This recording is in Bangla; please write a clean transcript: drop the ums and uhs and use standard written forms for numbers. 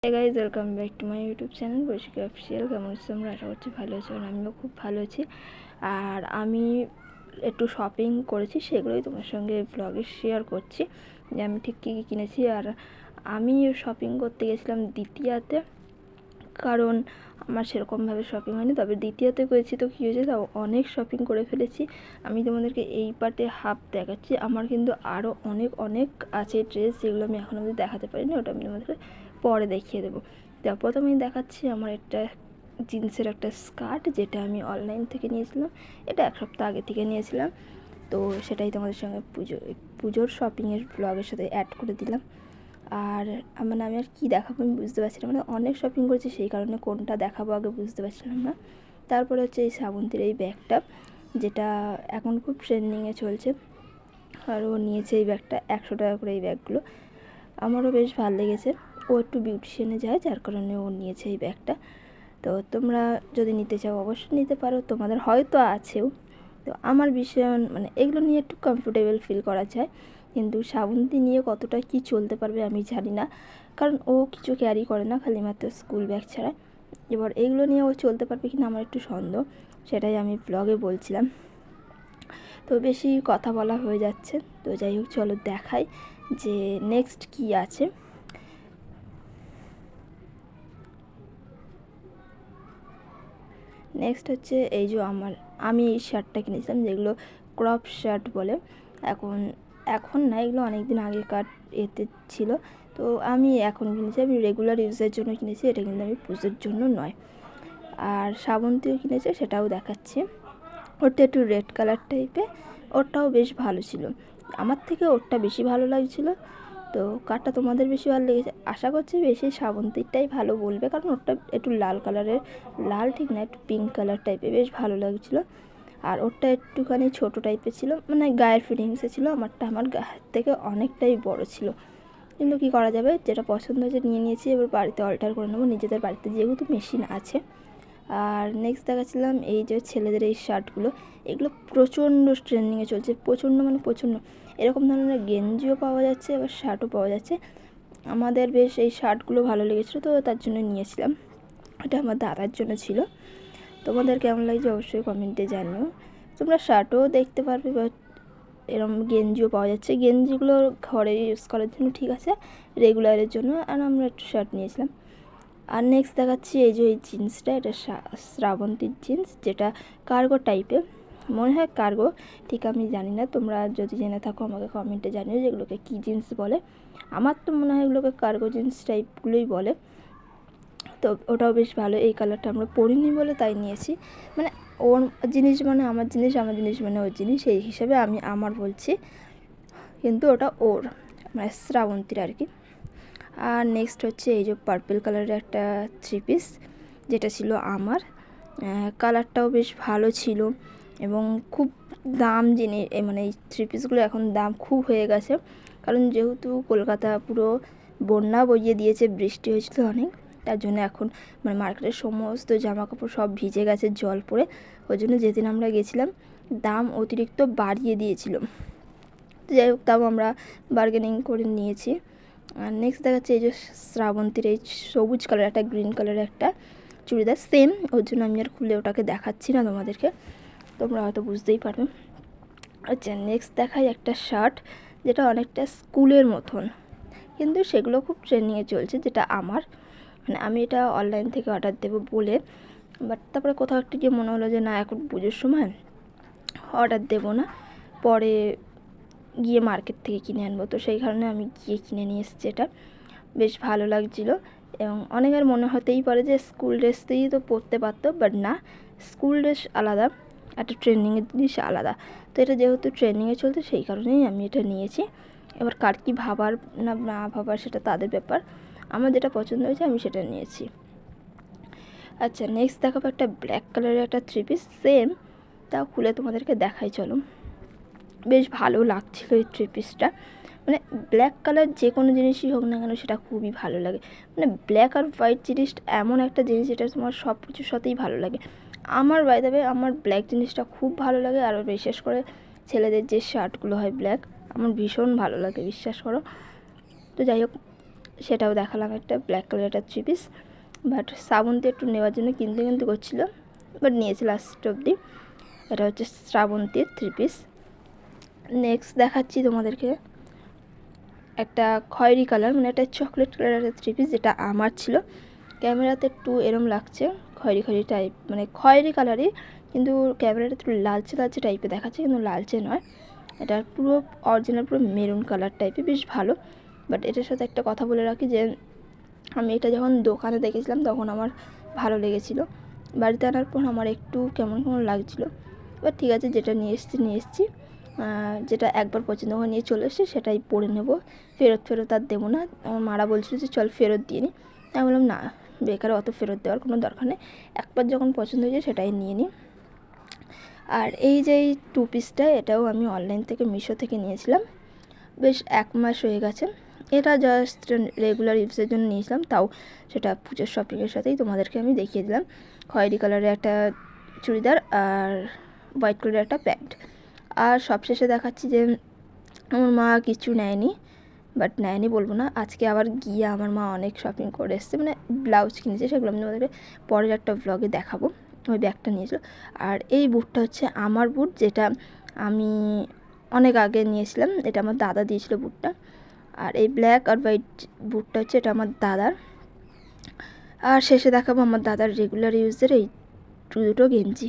Hey guys, welcome back to my YouTube channel Vaishika official. কেমন আছো তোমরা? আশা করছি ভালো আছো, আর আমিও খুব ভালো আছি। আর আমি একটু শপিং করেছি, সেগুলোই তোমার সঙ্গে ব্লগে শেয়ার করছি যে আমি ঠিক কী কী কিনেছি। আর আমি শপিং করতে গেছিলাম দ্বিতীয়াতে, কারণ আমার সেরকমভাবে শপিং হয়নি, তবে দ্বিতীয়তে করেছি। তো কী হয়েছে, তাও অনেক শপিং করে ফেলেছি। আমি তোমাদেরকে এই পার্টে হাফ দেখাচ্ছি, আমার কিন্তু আরও অনেক অনেক আছে ড্রেস, যেগুলো আমি এখন অবধি দেখাতে পারিনি, ওটা আমি তোমাদেরকে পরে দেখিয়ে দেবো। তো প্রথমেই দেখাচ্ছি আমার একটা জিন্সের একটা স্কার্ট, যেটা আমি অনলাইন থেকে নিয়েছিলাম। এটা এক সপ্তাহ আগে থেকে নিয়েছিলাম, তো সেটাই তোমাদের সঙ্গে পুজোর শপিংয়ের ব্লগের সাথে অ্যাড করে দিলাম। আর মানে আমি আর কী দেখাবো আমি বুঝতে পারছিলাম না, অনেক শপিং করেছি, সেই কারণে কোনটা দেখাবো আগে বুঝতে পারছিলাম না। তারপরে হচ্ছে এই শ্রাবন্তীর এই ব্যাগটা, যেটা এখন খুব ট্রেন্ডিংয়ে চলছে। আর ও নিয়েছে এই ব্যাগটা 100 টাকা করে। এই ব্যাগগুলো আমারও বেশ ভালো লেগেছে। ও একটু বিউটিশিয়ানে যায়, যার কারণে ও নিয়েছে এই ব্যাগটা। তো তোমরা যদি নিতে চাও অবশ্যই নিতে পারো, তোমাদের হয়তো আছেও। তো আমার ভীষণ মানে এগুলো নিয়ে একটু কমফোর্টেবল ফিল করা যায়, কিন্তু শ্রাবন্তী নিয়ে কতটা কি চলতে পারবে আমি জানি না, কারণ ও কিছু ক্যারি করে না, খালি মাত্র স্কুল ব্যাগ ছাড়া। এবার এগুলো নিয়ে ও চলতে পারবে কিনা আমার একটু সন্দেহ, সেটাই আমি ব্লগে বলছিলাম। তো বেশি কথা বলা হয়ে যাচ্ছে, তো যাই হোক চলো দেখাই যে নেক্সট কি আছে। নেক্সট হচ্ছে এই যে আমি এই শার্টটা কিনেছিলাম, যেগুলো ক্রপ শার্ট বলে। এখন না, এগুলো অনেক দিন আগেকার এতে ছিল। তো আমি এখন কিনেছি, আমি রেগুলার ইউজের জন্য কিনেছি, এটা কিন্তু আমি পুজোর জন্য নয়। আর শ্রাবন্তীও কিনেছে, সেটাও দেখাচ্ছি। ওটা একটু রেড কালার টাইপের, ওটাও বেশ ভালো ছিল। আমার থেকে ওরটা বেশি ভালো লাগছিলো। তো কারটা তোমাদের বেশি ভালো লেগেছে? আশা করছি বেশি শ্রাবন্তীরটাই ভালো বলবে, কারণ ওরটা একটু লাল কালারের, লাল ঠিক না, একটু পিঙ্ক কালার টাইপের, বেশ ভালো লাগছিলো। আর ওরটা একটুখানি ছোটো টাইপের ছিল, মানে গায়ের ফিটিংসে ছিল। আমারটা আমার গায়ের থেকে অনেকটাই বড় ছিল, কিন্তু কী করা যাবে, যেটা পছন্দ হয়েছে নিয়ে নিয়েছি। এবার বাড়িতে অল্টার করে নেবো, নিজেদের বাড়িতে যেহেতু মেশিন আছে। আর নেক্সট দেখাচ্ছিলাম এই যে ছেলেদের এই শার্টগুলো, এগুলো প্রচণ্ড ট্রেন্ডিংয়ে চলছে, প্রচণ্ড মানে প্রচণ্ড। এরকম ধরনের গেঞ্জিও পাওয়া যাচ্ছে, আবার শার্টও পাওয়া যাচ্ছে। আমাদের বেশ এই শার্টগুলো ভালো লেগেছিলো, তো তার জন্য নিয়েছিলাম। এটা আমার দাদার জন্য ছিল। তোমাদের কেমন লাগছে অবশ্যই কমেন্টে জানিও। তোমরা শার্টও দেখতে পারবে, বা এরকম গেঞ্জিও পাওয়া যাচ্ছে। গেঞ্জিগুলো ঘরে ইউজ করার জন্য ঠিক আছে, রেগুলারের জন্য। আর আমরা একটু শার্ট নিয়েছিলাম। আর নেক্সট দেখাচ্ছি এই যে এই জিন্সটা, এটা শ্রাবন্তীর জিন্স, যেটা কার্গো টাইপের, মনে হয় কার্গো, ঠিক আমি জানি না। তোমরা যদি জেনে থাকো আমাকে কমেন্টে জানিও যে এগুলোকে কী জিন্স বলে। আমার তো মনে হয় এগুলোকে কার্গো জিন্স টাইপগুলোই বলে। তো ওটাও বেশ ভালো। এই কালারটা আমরা পরিনি বলে তাই নিয়েছি, মানে ওর জিনিস মানে আমার জিনিস, আমার জিনিস মানে ওর জিনিস, এই হিসাবে আমি আমার বলছি, কিন্তু ওটা ওর, মানে শ্রাবন্তীর আর কি। আর নেক্সট হচ্ছে এই যে পার্পল কালারের একটা 3 পিস, যেটা ছিল আমার। কালারটাও বেশ ভালো ছিল, এবং খুব দাম জিনিস, মানে এই 3 পিসগুলো এখন দাম খুব হয়ে গেছে, কারণ যেহেতু কলকাতা পুরো বন্যা বইয়ে দিয়েছে, বৃষ্টি হয়েছিল অনেক, তার জন্য এখন মানে মার্কেটের সমস্ত জামা কাপড় সব ভিজে গেছে জল পড়ে। ওই জন্য যেদিন আমরা গেছিলাম দাম অতিরিক্ত বাড়িয়ে দিয়েছিল। তো যাই হোক, তাও আমরা বার্গেনিং করে নিয়েছি। আর নেক্সট দেখাচ্ছে এই যে শ্রাবন্তীর এই সবুজ কালার একটা গ্রিন কালারের একটা চুড়িদার, সেম, ওর জন্য আমি আর খুলে ওটাকে দেখাচ্ছি না তোমাদেরকে, তোমরা হয়তো বুঝতেই পারবে। আচ্ছা, নেক্সট দেখাই একটা শার্ট, যেটা অনেকটা স্কুলের মতন, কিন্তু সেগুলো খুব ট্রেন্ডিংয়ে চলছে, যেটা আমার, মানে আমি এটা অনলাইন থেকে অর্ডার দেবো বলে, বাট তারপরে কোথাও একটু গিয়ে মনে হলো যে না, এখন পুজোর সময় অর্ডার দেবো না, পরে গিয়ে মার্কেট থেকে কিনে আনবো। তো সেই কারণে আমি গিয়ে কিনে নিয়ে এসেছি। এটা বেশ ভালো লাগছিলো, এবং অনেকের মনে হতেই পারে যে স্কুল ড্রেসতেই তো পরতে পারতো, বাট না, স্কুল ড্রেস আলাদা, একটা ট্রেন্ডিংয়ের জিনিস আলাদা। তো এটা যেহেতু ট্রেন্ডিংয়ে চলছে, সেই কারণেই আমি এটা নিয়েছি। এবার কার কী ভাবার না না ভাবার সেটা তাদের ব্যাপার, আমার যেটা পছন্দ হয়েছে আমি সেটা নিয়েছি। আচ্ছা, নেক্সট দেখাবো একটা ব্ল্যাক কালারের একটা 3 পিস, সেম, তাও খুলে তোমাদেরকে দেখাই চলো। বেশ ভালো লাগছিলো এই 3 পিসটা, মানে ব্ল্যাক কালার যে কোনো জিনিসই হোক না কেন সেটা খুবই ভালো লাগে। মানে ব্ল্যাক আর হোয়াইট জিনিসটা এমন একটা জিনিস যেটা তোমার সব কিছুর সাথেই ভালো লাগে। আমার বাই দ্য ওয়ে আমার ব্ল্যাক জিনিসটা খুব ভালো লাগে, আর বিশেষ করে ছেলেদের যে শার্টগুলো হয় ব্ল্যাক, আমার ভীষণ ভালো লাগে, বিশ্বাস করো। তো যাই হোক, সেটাও দেখালাম, একটা ব্ল্যাক কালার একটা 3 পিস। বাট শ্রাবন্তী একটু নেওয়ার জন্য কিনতে করছিল, বাট নিয়েছি লাস্ট অবধি। এটা হচ্ছে শ্রাবন্তীর 3 পিস। নেক্সট দেখাচ্ছি তোমাদেরকে একটা খয়েরি কালার, মানে একটা চকলেট কালারের 3 পিস, যেটা আমার ছিল। ক্যামেরাতে একটু এরম লাগছে খয়েরি টাইপ, মানে খয়েরি কালারই, কিন্তু ক্যামেরাটা একটু লালচে টাইপের দেখাচ্ছে, কিন্তু লালচে নয়। এটা পুরো অরিজিনাল পুরো মেরুন কালার টাইপের, বেশ ভালো। বাট এটার সাথে একটা কথা বলে রাখি যে আমি এটা যখন দোকানে দেখেছিলাম তখন আমার ভালো লেগেছিলো, বাড়িতে আনার পর আমার একটু কেমন লাগছিলো। এবার ঠিক আছে, যেটা নিয়ে এসেছি, যেটা একবার পছন্দ করে নিয়ে চলে এসেছি সেটাই পরে নেব, ফেরত আর দেবো না। আমার মারা বলছিল যে চল ফেরত দিয়ে নিই, আমি বললাম না, বেকার অত ফেরত দেওয়ার কোনো দরকার নেই, একবার যখন পছন্দ হয়েছে সেটাই নিয়ে নিই। আর এই যে এই 2 পিসটা, এটাও আমি অনলাইন থেকে মিশো থেকে নিয়েছিলাম, বেশ 1 মাস হয়ে গেছে। এটা জাস্ট রেগুলার ইউজের জন্য নিয়েছিলাম, তাও সেটা পুজোর শপিংয়ের সাথেই তোমাদেরকে আমি দেখিয়ে দিলাম। খয়েরি কালারের একটা চুড়িদার আর হোয়াইট কালারের একটা প্যান্ট। আর সবশেষে দেখাচ্ছি যে আমার মা কিছু নেয়নি, বাট নেয়নি বলবো না, আজকে আবার গিয়ে আমার মা অনেক শপিং করে এসছে, মানে ব্লাউজ কিনেছে, সেগুলো আমি তোমাদেরকে পরের একটা ব্লগে দেখাবো। ওই ব্যাগটা নিয়েছিল। আর এই বুটটা হচ্ছে আমার বুট, যেটা আমি অনেক আগে নিয়েছিলাম, এটা আমার দাদা দিয়েছিল বুটটা। আর এই ব্ল্যাক আর হোয়াইট বুটটা হচ্ছে এটা আমার দাদার। আর শেষে দেখাবো আমার দাদার রেগুলার ইউজের এই দুটো গেঞ্জি।